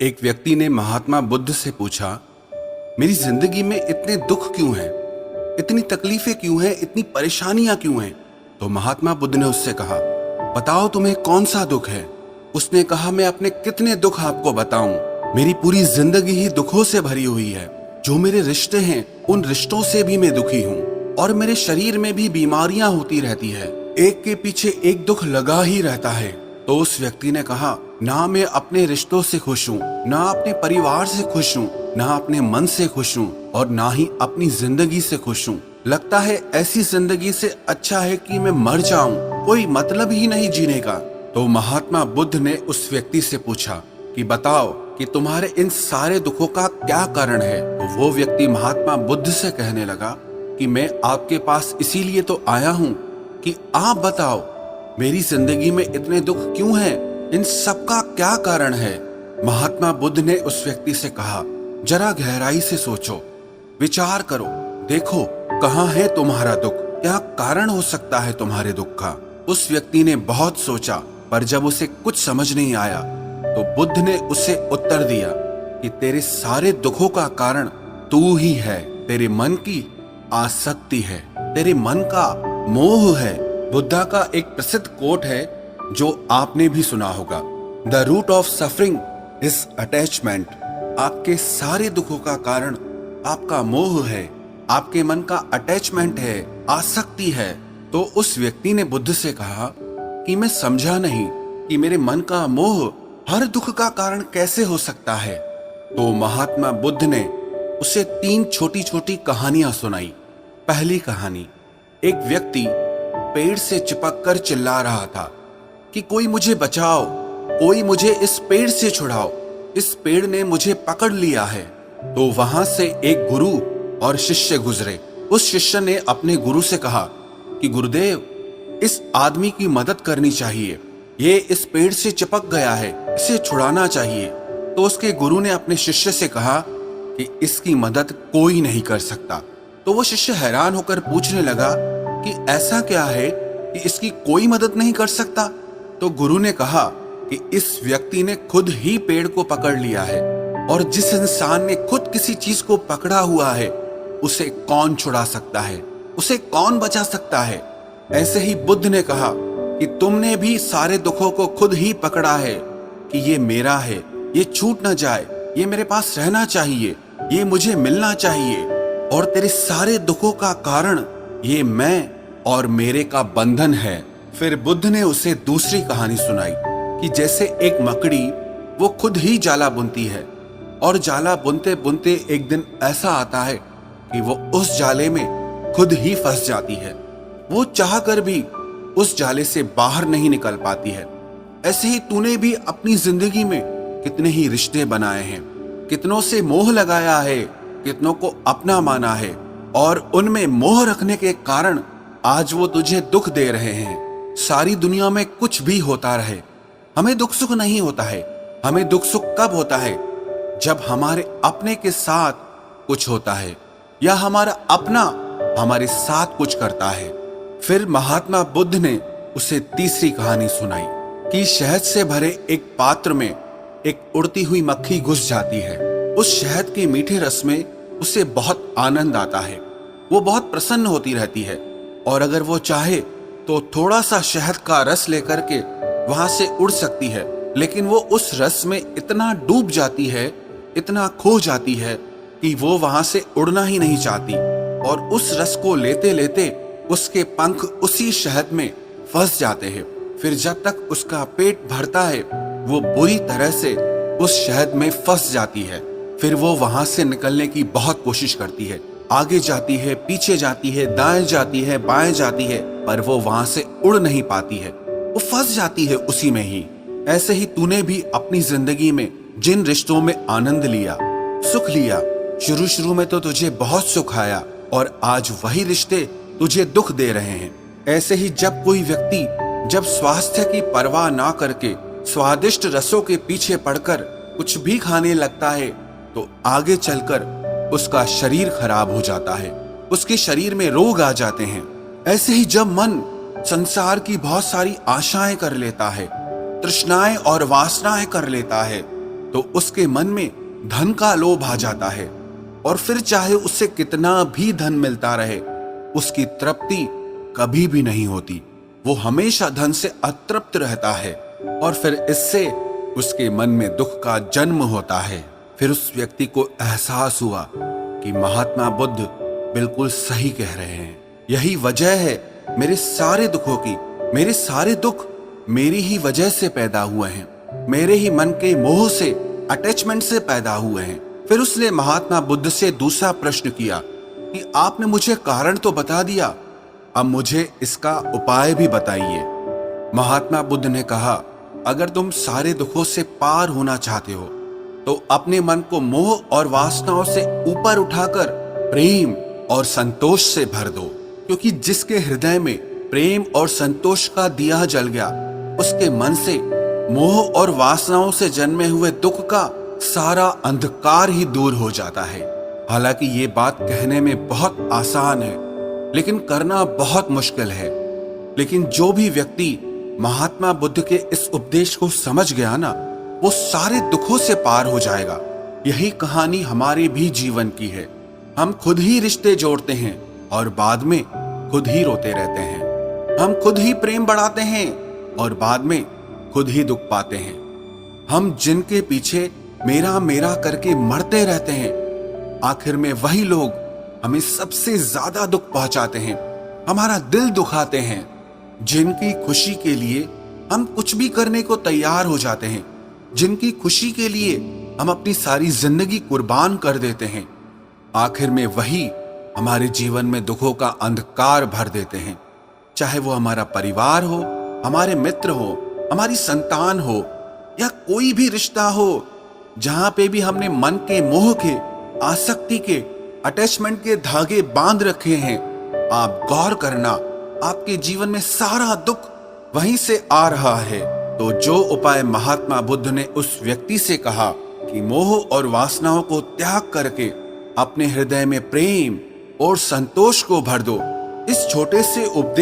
एक व्यक्ति ने महात्मा बुद्ध से पूछा, मेरी जिंदगी में इतने दुख क्यों हैं? इतनी तकलीफें क्यों हैं? इतनी परेशानियां क्यों हैं? तो महात्मा बुद्ध ने उससे कहा, बताओ तुम्हें कौन सा दुख है? उसने कहा, मैं अपने कितने दुख आपको बताऊं? मेरी पूरी जिंदगी ही दुखों से भरी हुई है। जो मेरे रिश्ते हैं उन रिश्तों से भी मैं दुखी हूँ और मेरे शरीर में भी बीमारियां होती रहती है। एक के पीछे एक दुख लगा ही रहता है। तो उस व्यक्ति ने कहा, ना मैं अपने रिश्तों से खुश हूँ, ना अपने परिवार से खुश हूँ, ना अपने मन से खुश हूँ और ना ही अपनी जिंदगी से खुश हूँ। लगता है ऐसी जिंदगी से अच्छा है कि मैं मर जाऊं, कोई मतलब ही नहीं जीने का। तो महात्मा बुद्ध ने उस व्यक्ति से पूछा कि बताओ कि तुम्हारे इन सारे दुखों का क्या कारण है? तो वो व्यक्ति महात्मा बुद्ध से कहने लगा कि मैं आपके पास इसीलिए तो आया हूँ कि आप बताओ मेरी जिंदगी में इतने दुख क्यों हैं? इन सब का क्या कारण है? महात्मा बुद्ध ने उस व्यक्ति से कहा, जरा गहराई से सोचो, विचार करो, देखो कहाँ है तुम्हारा दुख? क्या कारण हो सकता है तुम्हारे दुख का? उस व्यक्ति ने बहुत सोचा, पर जब उसे कुछ समझ नहीं आया तो बुद्ध ने उसे उत्तर दिया कि तेरे सारे दुखों का कारण तू ही है। तेरे मन की आसक्ति है, तेरे मन का मोह है। बुद्धा का एक प्रसिद्ध कोट है जो आपने भी सुना होगा, the root of suffering is attachment. आपके सारे दुखों का कारण आपका मोह है, आपके मन का अटैचमेंट है, आसक्ति है। तो उस व्यक्ति ने बुद्ध से कहा कि मैं समझा नहीं कि मेरे मन का मोह हर दुख का कारण कैसे हो सकता है। तो महात्मा बुद्ध ने उसे 3 छोटी छोटी कहानियां सुनाई। पहली कहानी, एक व्यक्ति पेड़ से चिपक कर चिल्ला रहा था कि कोई मुझे बचाओ, कोई मुझे इस पेड़ से छुड़ाओ, इस पेड़ ने मुझे पकड़ लिया है। तो वहां से एक गुरु और शिष्य गुजरे। उस शिष्य ने अपने गुरु से कहा कि गुरुदेव, इस आदमी की मदद करनी चाहिए, ये इस पेड़ से चिपक गया है, इसे छुड़ाना चाहिए। तो उसके गुरु ने अपने शिष्य से कहा कि इसकी मदद कोई नहीं कर सकता। तो वो शिष्य हैरान होकर पूछने लगा कि ऐसा क्या है कि इसकी कोई मदद नहीं कर सकता? तो गुरु ने कहा कि इस व्यक्ति ने खुद ही पेड़ को पकड़ लिया है, और जिस इंसान ने खुद किसी चीज को पकड़ा हुआ है उसे कौन छुड़ा सकता है, उसे कौन बचा सकता है? ऐसे ही बुद्ध ने कहा कि तुमने भी सारे दुखों को खुद ही पकड़ा है कि ये मेरा है, ये छूट ना जाए, ये मेरे पास रहना चाहिए, ये मुझे मिलना चाहिए, और तेरे सारे दुखों का कारण ये मैं और मेरे का बंधन है। फिर बुद्ध ने उसे दूसरी कहानी सुनाई कि जैसे एक मकड़ी वो खुद ही जाला बुनती है, और जाला बुनते बुनते एक दिन ऐसा आता है कि वो उस जाले में खुद ही फंस जाती है। वो चाह कर भी उस जाले से बाहर नहीं निकल पाती है। ऐसे ही तूने भी अपनी जिंदगी में कितने ही रिश्ते बनाए हैं, कितनों से मोह लगाया है, कितनों को अपना माना है, और उनमें मोह रखने के कारण आज वो तुझे दुख दे रहे हैं। सारी दुनिया में कुछ भी होता रहे, हमें दुख सुख नहीं होता है। हमें दुख सुख कब होता है? जब हमारे अपने के साथ कुछ होता है, या हमारा अपना हमारे साथ कुछ करता है। फिर महात्मा बुद्ध ने उसे तीसरी कहानी सुनाई कि शहद से भरे एक पात्र में एक उड़ती हुई मक्खी घुस जाती है। उस शहद के मीठे रस में उसे बहुत आनंद आता है, वो बहुत प्रसन्न होती रहती है, और अगर वो चाहे तो थोड़ा सा शहद का रस लेकर के वहां से उड़ सकती है। लेकिन वो उस रस में इतना डूब जाती है, इतना खो जाती है कि वो वहां से उड़ना ही नहीं चाहती, और उस रस को लेते लेते उसके पंख उसी शहद में फंस जाते हैं। फिर जब तक उसका पेट भरता है वो बुरी तरह से उस शहद में फंस जाती है। फिर वो वहां से निकलने की बहुत कोशिश करती है, आगे जाती है, पीछे जाती है, दाएं जाती है, बाएं जाती है, पर वो वहां से उड़ नहीं पाती है, वो फंस जाती है उसी में ही। ऐसे ही तूने भी अपनी जिंदगी में जिन रिश्तों में आनंद लिया, सुख लिया, शुरू शुरू में तो तुझे बहुत सुख आया, और आज वही रिश्ते तुझे दुख दे रहे हैं। ऐसे ही जब कोई व्यक्ति जब स्वास्थ्य की परवाह ना करके स्वादिष्ट रसों के पीछे पड़कर कुछ भी खाने लगता है तो आगे चलकर उसका शरीर खराब हो जाता है, उसके शरीर में रोग आ जाते हैं। ऐसे ही जब मन संसार की बहुत सारी आशाएं कर लेता है, तृष्णाएं और वासनाएं कर लेता है, तो उसके मन में धन का लोभ आ जाता है और फिर चाहे उससे कितना भी धन मिलता रहे, उसकी तृप्ति कभी भी नहीं होती। वो हमेशा धन से अतृप्त रहता है और फिर इससे उसके मन में दुख का जन्म होता है। फिर उस व्यक्ति को एहसास हुआ कि महात्मा बुद्ध बिल्कुल सही कह रहे हैं। यही वजह है मेरे सारे दुखों की। मेरे सारे दुख मेरी ही वजह से पैदा हुए हैं, मेरे ही मन के मोह से, अटैचमेंट से पैदा हुए हैं। फिर उसने महात्मा बुद्ध से दूसरा प्रश्न किया कि आपने मुझे कारण तो बता दिया, अब मुझे इसका उपाय भी बताइए। महात्मा बुद्ध ने कहा, अगर तुम सारे दुखों से पार होना चाहते हो तो अपने मन को मोह और वासनाओं से ऊपर उठाकर प्रेम और संतोष से भर दो, क्योंकि जिसके हृदय में प्रेम और संतोष का दिया जल गया, उसके मन से मोह और वासनाओं से जन्मे हुए दुख का सारा अंधकार ही दूर हो जाता है। हालांकि ये बात कहने में बहुत आसान है, लेकिन करना बहुत मुश्किल है। लेकिन जो भी व्यक्ति महात्मा बुद्ध के इस उपदेश को समझ गया ना, वो सारे दुखों से पार हो जाएगा। यही कहानी हमारे भी जीवन की है। हम खुद ही रिश्ते जोड़ते हैं और बाद में खुद ही रोते रहते हैं। हम खुद ही प्रेम बढ़ाते हैं और बाद में खुद ही दुख पाते हैं। हम जिनके पीछे मेरा मेरा करके मरते रहते हैं, आखिर में वही लोग हमें सबसे ज्यादा दुख पहुंचाते हैं, हमारा दिल दुखाते हैं। जिनकी खुशी के लिए हम कुछ भी करने को तैयार हो जाते हैं, जिनकी खुशी के लिए हम अपनी सारी जिंदगी कुर्बान कर देते हैं, आखिर में वही हमारे जीवन में दुखों का अंधकार भर देते हैं। चाहे वो हमारा परिवार हो, हमारे मित्र हो, हमारी संतान हो या कोई भी रिश्ता हो, जहां पे भी हमने मन के मोह के, आसक्ति के, अटैचमेंट के धागे बांध रखे हैं, आप गौर करना, आपके जीवन में सारा दुख वहीं से आ रहा है। तो जो उपाय महात्मा बुद्ध ने उस व्यक्ति से कहा कि मोह और वासनाओं को त्याग करके अपने हृदय में प्रेम और संतोष को भर दो, इस छोटे से उपदेश